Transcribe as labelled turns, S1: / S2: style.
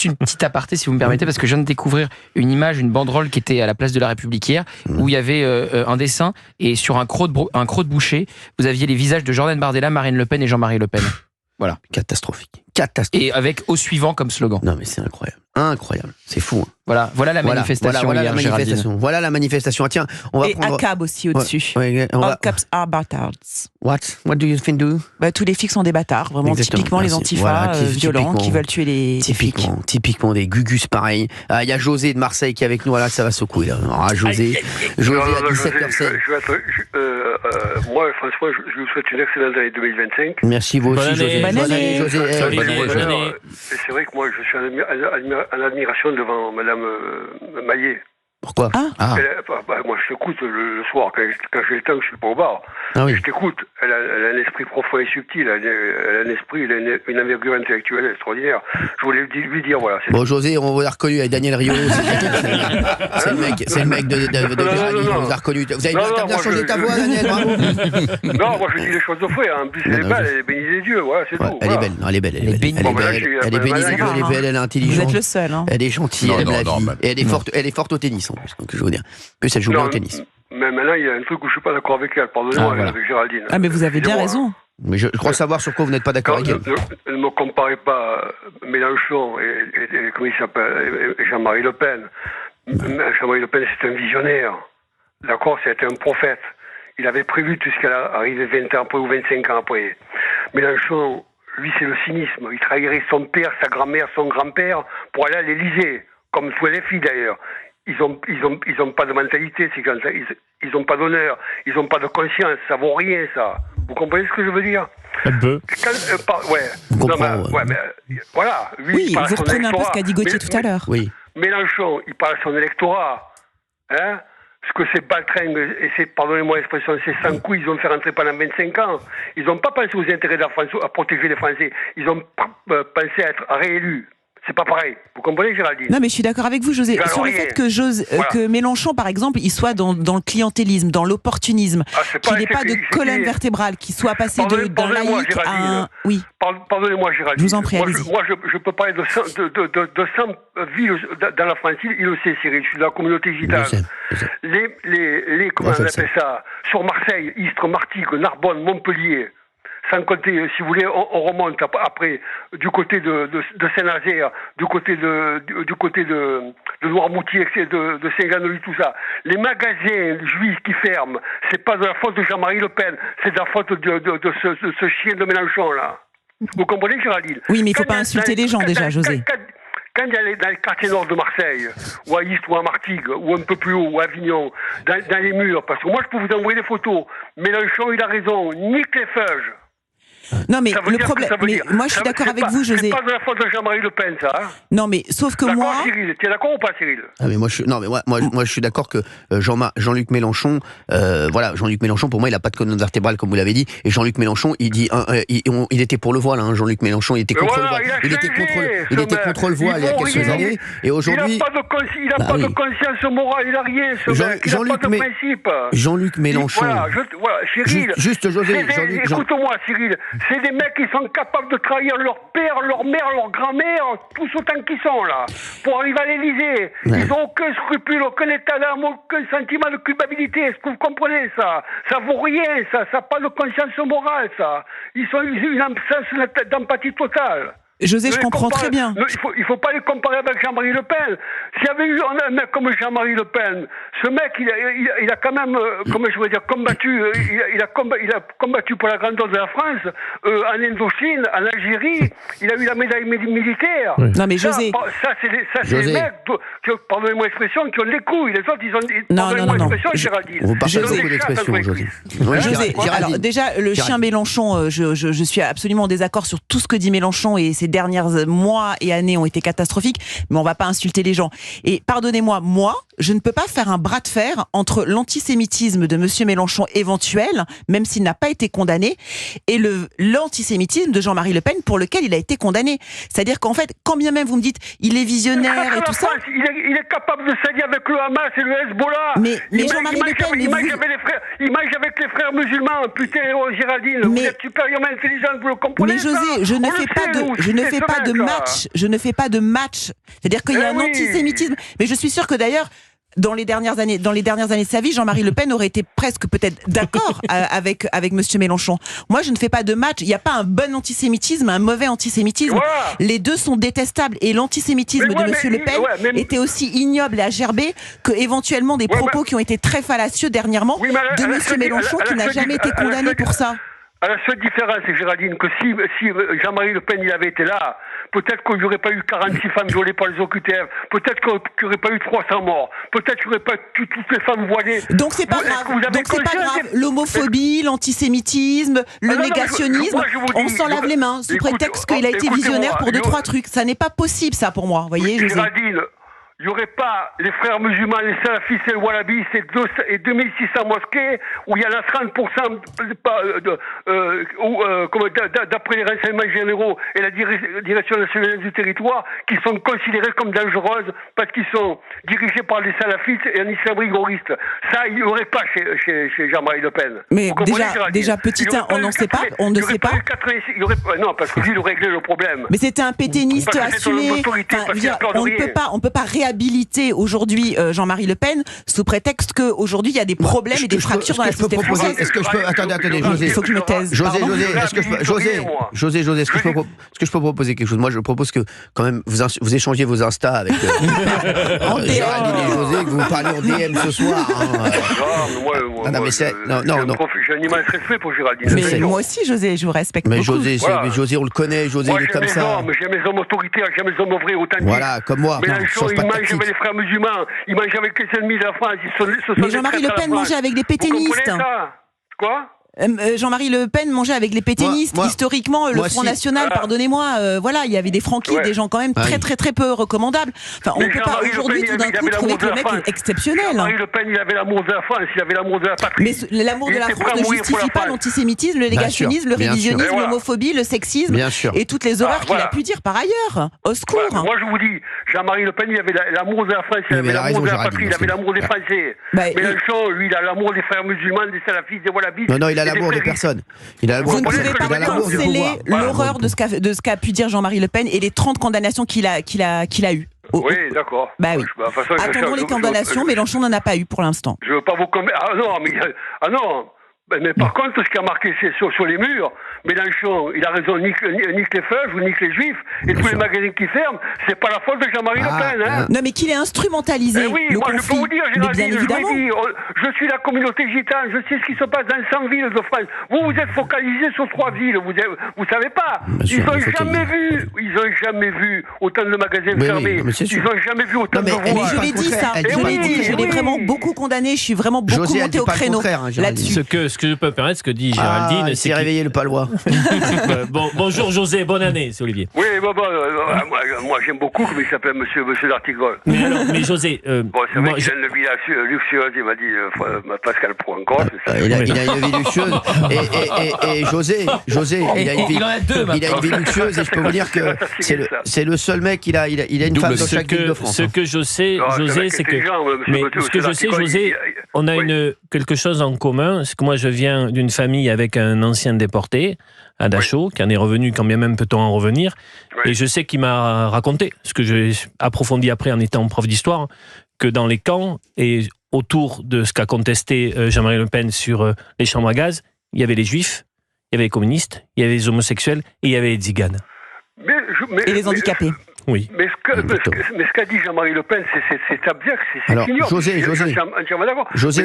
S1: Juste une petite aparté, si vous me permettez, parce que je viens de découvrir une image, une banderole qui était à la place de la République hier, où il y avait un dessin, et sur un croc de boucher, vous aviez les visages de Jordan Bardella, Marine Le Pen et Jean-Marie Le Pen. Voilà.
S2: Catastrophique.
S1: Et avec au suivant comme slogan.
S2: Non mais c'est incroyable. Incroyable. C'est fou. Hein.
S1: Voilà la manifestation.
S2: Voilà
S1: hier,
S2: la manifestation. Voilà la manifestation. Ah, tiens, on va prendre...
S3: ACAB aussi au-dessus.
S2: All
S3: caps are bastards.
S2: What do you think do?
S3: Tous les flics sont des bâtards, vraiment.
S2: Exactement.
S3: Typiquement les antifas violents qui veulent tuer les flics.
S2: Typiquement des gugus pareils. Il y a José de Marseille qui est avec nous. Là, ça va secouer. Là. José à 17h07.
S4: Moi, franchement, je vous souhaite une excellente année 2025.
S2: Merci vous aussi, José.
S3: Bonne année.
S2: José.
S4: C'est vrai que moi, je suis en admiration devant Madame Maillet.
S2: Pourquoi
S4: Moi, je t'écoute le soir, quand j'ai le temps, je suis pas au bar.
S2: Ah oui.
S4: Je t'écoute. Elle a un esprit profond et subtil. Elle a un esprit, une envergure intellectuelle extraordinaire. Je voulais lui dire, voilà.
S2: Bon, José, on vous a reconnu avec Daniel Riolo. C'est le mec de Géraldine, on vous a reconnu. Vous avez bien changé ta voix, Daniel, bravo.
S4: Non, moi, je dis les choses de frais. En plus, elle est belle, elle est bénie des dieux. Voilà, c'est tout.
S2: Elle est belle, elle est belle. Elle est bénie des dieux, elle est belle, elle est intelligente.
S3: Vous êtes le seul.
S2: Elle est gentille, elle aime la vie. Et elle est forte au tennis, en plus. Donc, je veux dire. Plus, elle joue bien au tennis.
S4: Mais maintenant, il y a un truc où je suis pas d'accord avec elle. Pardonnez-moi, avec Géraldine.
S3: Mais vous avez bien raison.
S2: Mais je crois savoir sur quoi vous n'êtes pas d'accord avec elle.
S4: Ne me comparez pas Mélenchon et comment il s'appelle, et Jean-Marie Le Pen. Jean-Marie Le Pen, c'est un visionnaire. D'accord, c'était un prophète. Il avait prévu tout ce qui allait arriver 20 ans après ou 25 ans après. Mélenchon, lui, c'est le cynisme. Il trahirait son père, sa grand-mère, son grand-père pour aller à l'Élysée, comme tous les filles d'ailleurs. Ils ont pas de mentalité, ces gens-là. Ils ont pas d'honneur, ils ont pas de conscience. Ça vaut rien, ça. Vous comprenez ce que je veux dire?
S5: Un peu.
S4: Voilà.
S3: Oui, vous reprenez un peu ce qu'a dit Gauthier tout à l'heure.
S2: Oui.
S4: Mélenchon, il parle à son électorat. Hein? Ce que c'est baltringue, et c'est, pardonnez-moi l'expression, c'est sans couilles, ils ont fait rentrer pendant 25 ans. Ils n'ont pas pensé aux intérêts de la France, à protéger les Français. Ils ont pensé à être réélus. C'est pas pareil. Vous comprenez, Géraldine?
S3: Non, mais je suis d'accord avec vous, José, sur le fait que Mélenchon, par exemple, il soit dans le clientélisme, dans l'opportunisme, qu'il n'ait pas de colonne vertébrale, qu'il soit passé d'un laïc à un... Oui.
S4: Pardonnez-moi, Géraldine.
S3: Je vous en prie, allez-y.
S4: Moi, je peux parler de 100 villes dans la France. Il le sait, Cyril. Je suis de la communauté gitane. Comment on appelle ça? Sur Marseille, Istres, Martigues, Narbonne, Montpellier. Sans compter, si vous voulez, on remonte après du côté de Saint-Nazaire, du côté de Noirmoutier, de Saint-Jean-de-Luz, tout ça. Les magasins juifs qui ferment, c'est pas de la faute de Jean-Marie Le Pen, c'est de la faute de ce chien de Mélenchon là. Vous comprenez, Géraldine?
S3: Oui, mais il ne faut pas insulter les gens déjà, José.
S4: Quand il y a dans les quartiers nord de Marseille, ou à Istres, ou à Martigues, ou un peu plus haut, ou à Avignon, dans les murs, parce que moi je peux vous envoyer des photos, Mélenchon il a raison, nique les feuges.
S3: Non, mais le problème. Moi, je suis d'accord avec vous, José.
S4: C'est pas de la faute de Jean-Marie Le Pen, ça. Hein?
S3: Non, mais sauf que moi.
S4: Cyril, tu es d'accord ou pas, Cyril?
S2: Mais moi, je suis d'accord que Jean-Luc Mélenchon, Jean-Luc Mélenchon, pour moi, il a pas de colonne vertébrale, comme vous l'avez dit. Et Jean-Luc Mélenchon, il était pour le voile. Hein, Jean-Luc Mélenchon, il était contre le voile. Il était contre le voile il y a quelques années. Et aujourd'hui,
S4: il n'a pas de conscience morale, il n'a rien. Il n'a pas de principe.
S2: Jean-Luc Mélenchon.
S4: Voilà, Cyril.
S2: Juste José.
S4: Écoute-moi, Cyril. C'est des mecs qui sont capables de trahir leur père, leur mère, leur grand-mère, tous autant qu'ils sont là, pour arriver à l'Élysée. Ouais. Ils n'ont aucun scrupule, aucun état d'âme, aucun sentiment de culpabilité. Est-ce que vous comprenez ça? Ça vaut rien, ça n'a pas de conscience morale, ça. Ils ont une absence d'empathie totale.
S3: José, je comprends très bien.
S4: Il faut pas les comparer avec Jean-Marie Le Pen. S'il y avait eu un mec comme Jean-Marie Le Pen, ce mec, il a quand même, combattu. Il a combattu pour la grandeur de la France en Indochine, en Algérie. Il a eu la médaille militaire.
S3: Oui. Non, mais José,
S4: c'est les mecs, pardonnez-moi l'expression, qui ont les couilles. Les autres, ils ont. Pardonnez-moi l'expression, Géraldine.
S2: Vous partagez beaucoup d'expressions, José.
S3: José, alors déjà, le chien Mélenchon, je suis absolument en désaccord sur tout ce que dit Mélenchon et ces derniers mois et années ont été catastrophiques, mais on va pas insulter les gens. Et pardonnez-moi, moi, je ne peux pas faire un bras de fer entre l'antisémitisme de monsieur Mélenchon éventuel, même s'il n'a pas été condamné, et l'antisémitisme de Jean-Marie Le Pen pour lequel il a été condamné. C'est-à-dire qu'en fait, quand bien même vous me dites il est visionnaire et tout ça...
S4: Il est capable de s'allier avec le Hamas et le Hezbollah.
S3: Mais Jean-Marie Le Pen...
S4: Il mange avec les frères musulmans. Putain, Géraldine, vous êtes supérieurement intelligente, vous le comprenez?
S3: Mais José, je ne fais pas de... Je ne fais pas de match. Je ne fais pas de match. C'est-à-dire qu'il y a un antisémitisme. Mais je suis sûre que d'ailleurs, dans les dernières années de sa vie, Jean-Marie Le Pen aurait été presque peut-être d'accord avec Monsieur Mélenchon. Moi, je ne fais pas de match. Il n'y a pas un bon antisémitisme, un mauvais antisémitisme. Les deux sont détestables. Et l'antisémitisme de Monsieur Le Pen était aussi ignoble et à gerber que éventuellement des propos qui ont été très fallacieux dernièrement de Monsieur Mélenchon qui n'a jamais été condamné pour ça.
S4: À la seule différence, Géraldine, que si Jean-Marie Le Pen il avait été là, peut-être qu'il n'y aurait pas eu 46 femmes violées par les OQTF, peut-être qu'il n'y aurait pas eu 300 morts, peut-être qu'il n'y aurait pas eu toutes les femmes voilées.
S3: Donc c'est pas grave. L'homophobie, l'antisémitisme, le négationnisme, on s'en lave les mains sous prétexte qu'il a été visionnaire pour 2-3 trucs. Ça n'est pas possible, ça, pour moi. Vous voyez,
S4: Géraldine, il n'y aurait pas les frères musulmans, les salafistes et le wahhabis et 2600 mosquées où il y en a 30% d'après les renseignements généraux et la direction nationale du territoire qui sont considérées comme dangereuses parce qu'ils sont dirigés par des salafistes et un islam rigoriste. Ça, il n'y aurait pas chez Jean-Marie Le Pen.
S3: Mais déjà petit 1, on n'en sait pas, on ne sait pas.
S4: Non, parce que lui, il aurait réglé le problème.
S3: Mais c'était un pétainiste assumé. On ne peut pas réhabiliter aujourd'hui Jean-Marie Le Pen sous prétexte qu'aujourd'hui il y a des problèmes et des fractures dans la société française.
S2: Est-ce que je peux... Attendez, José.
S3: Il faut que je me taise.
S2: José, est-ce que je peux proposer quelque chose? Moi, je propose que quand même vous échangiez vos Insta avec Géraldine et José, que vous parlez en DM ce soir.
S4: J'ai un immense respect pour Géraldine.
S3: Mais moi aussi, José, je vous respecte beaucoup.
S2: José, on le connaît, José, il est comme ça.
S4: J'aime les hommes autoritaires, j'aime les hommes vrais, authentiques.
S2: Voilà, comme moi.
S4: Mélenchon, il mange avec les frères musulmans, il mange avec les ennemis de la France.
S3: Mais Jean-Marie Le Pen mangeait avec les pétainistes.
S4: Quoi?
S3: Jean-Marie Le Pen mangeait avec les pétainistes. Historiquement, le Front National, pardonnez-moi, voilà, il y avait des franquistes, des gens quand même très peu recommandables. Enfin, on ne peut pas aujourd'hui tout d'un coup trouver que le mec est exceptionnel.
S4: Jean-Marie Le Pen, il avait l'amour de la France, il avait l'amour de la patrie.
S3: Mais l'amour de la France ne justifie pas l'antisémitisme, le négationnisme, le révisionnisme, l'homophobie, le sexisme et toutes les horreurs qu'il a pu dire par ailleurs. Au secours.
S4: Moi, je vous dis, Jean-Marie Le Pen, il avait l'amour de la France, il avait l'amour de la patrie, il avait l'amour des Français. Mélenchon, lui, il a l'amour des frères musulmans, des salafistes, des wahhabistes.
S2: Non, il a l'amour des personnes.
S3: Vous ne pouvez pas canceller l'horreur de ce qu'a pu dire Jean-Marie Le Pen et les 30 condamnations qu'il a eues.
S4: Oui, d'accord.
S3: Bah oui. Attendons les condamnations, Mélenchon n'en a pas eu pour l'instant.
S4: Je ne veux pas vous convaincre. Ah non. Mais par contre, ce qui a marqué sur les murs, Mélenchon, il a raison, nique les feuilles ou nique les juifs, et tous les magasins qui ferment, c'est pas la faute de Jean-Marie Le Pen. Hein.
S3: Non, mais qu'il ait instrumentalisé le conflit.
S4: Je peux vous dire, Géraldine, je suis la communauté gitane, je sais ce qui se passe dans 100 villes de France. Vous êtes focalisé sur 3 villes, vous savez pas. Ils n'ont jamais vu autant de magasins fermés. Ils n'ont jamais vu autant de voix.
S3: Mais je l'ai dit ça, je l'ai vraiment beaucoup condamné, je suis vraiment beaucoup monté au créneau là-dessus.
S5: Ce que je peux permettre, ce que dit Géraldine,
S2: c'est qu'il réveillé le palois.
S5: Bonjour José, bonne année, c'est Olivier.
S4: Oui, moi j'aime beaucoup comme il s'appelle Monsieur d'Artigol.
S5: Mais José,
S4: c'est vrai qu'il a une vie luxueuse, il m'a dit Pascal Pro encore.
S2: Il a une vie luxueuse et José, il a une vie luxueuse et je peux vous dire que c'est le seul mec, il a une femme dans chaque ville de France.
S5: Ce que je sais, José, c'est que José, on a quelque chose en commun, c'est que moi je viens d'une famille avec un ancien déporté à Dachau, qui en est revenu quand bien même peut-on en revenir, et je sais qu'il m'a raconté, ce que j'ai approfondi après en étant prof d'histoire, que dans les camps et autour de ce qu'a contesté Jean-Marie Le Pen sur les chambres à gaz, il y avait les juifs, il y avait les communistes, il y avait les homosexuels et il y avait les tziganes.
S3: Et les handicapés.
S5: Oui.
S4: Mais ce qu'a dit Jean-Marie Le Pen, c'est abject, c'est ignoble.
S2: José,